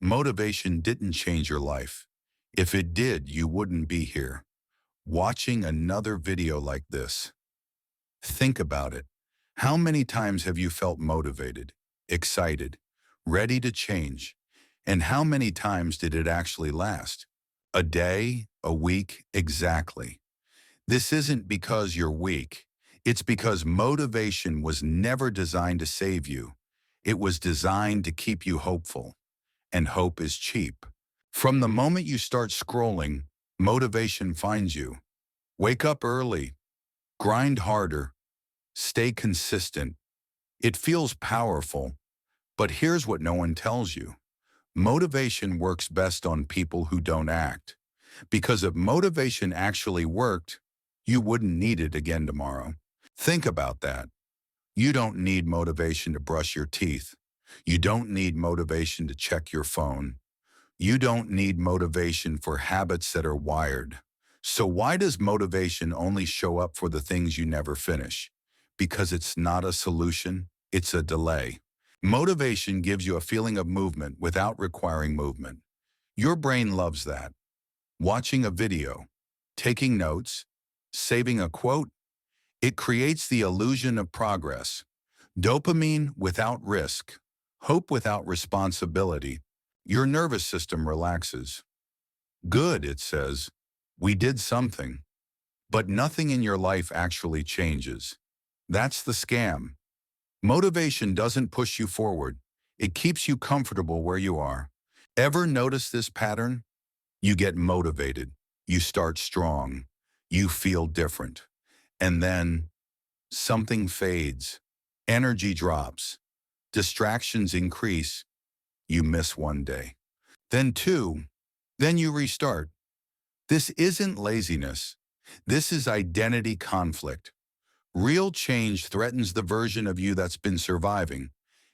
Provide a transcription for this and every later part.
Motivation didn't change your life. If it did, you wouldn't be here, watching another video like this. Think about it. How many times have you felt motivated, excited, ready to change? And how many times did it actually last? A day, a week, exactly. This isn't because you're weak. It's because motivation was never designed to save you. It was designed to keep you hopeful. And hope is cheap. From the moment you start scrolling, motivation finds you. Wake up early, grind harder, stay consistent. It feels powerful, but here's what no one tells you. Motivation works best on people who don't act. Because if motivation actually worked, you wouldn't need it again tomorrow. Think about that. You don't need motivation to brush your teeth. You don't need motivation to check your phone. You don't need motivation for habits that are wired. So why does motivation only show up for the things you never finish? Because it's not a solution, it's a delay. Motivation gives you a feeling of movement without requiring movement. Your brain loves that. Watching a video, taking notes, saving a quote, it creates the illusion of progress. Dopamine without risk, hope without responsibility. Your nervous system relaxes. Good, it says. We did something. But nothing in your life actually changes. That's the scam. Motivation doesn't push you forward. It keeps you comfortable where you are. Ever notice this pattern? You get motivated. You start strong. You feel different. And then something fades. Energy drops. Distractions increase. You miss one day. Then two. Then you restart. This isn't laziness. This is identity conflict. Real change threatens the version of you that's been surviving,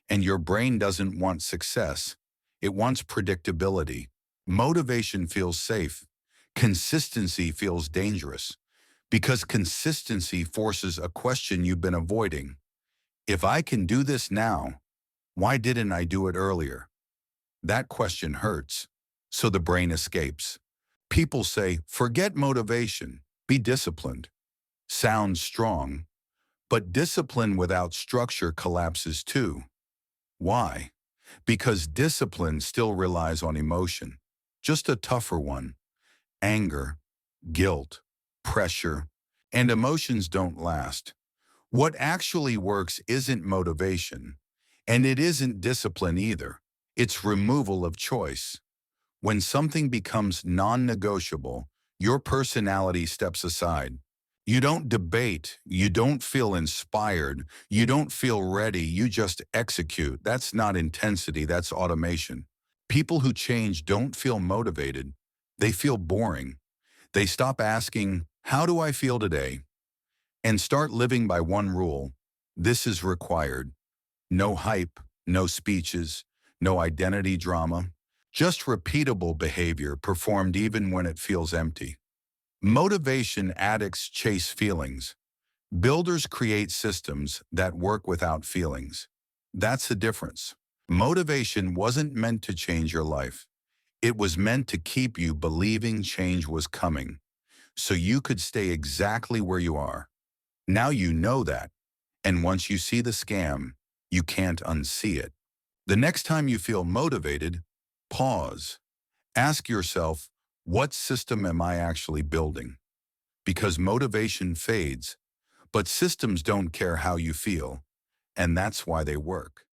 and your brain doesn't want success. It wants predictability. Motivation feels safe. Consistency feels dangerous, because consistency forces a question you've been avoiding. If I can do this now, why didn't I do it earlier? That question hurts, so the brain escapes. People say, forget motivation, be disciplined. Sounds strong, but discipline without structure collapses too. Why? Because discipline still relies on emotion, just a tougher one. Anger, guilt, pressure, and emotions don't last. What actually works isn't motivation, and it isn't discipline either. It's removal of choice. When something becomes non-negotiable, your personality steps aside. You don't debate, you don't feel inspired, you don't feel ready, you just execute. That's not intensity, that's automation. People who change don't feel motivated, they feel boring. They stop asking, how do I feel today? And start living by one rule. This is required. No hype, no speeches, no identity drama. Just repeatable behavior performed even when it feels empty. Motivation addicts chase feelings. Builders create systems that work without feelings. That's the difference. Motivation wasn't meant to change your life. It was meant to keep you believing change was coming, so you could stay exactly where you are. Now you know that, and once you see the scam, you can't unsee it. The next time you feel motivated, pause. Ask yourself, what system am I actually building? Because motivation fades, but systems don't care how you feel, and that's why they work.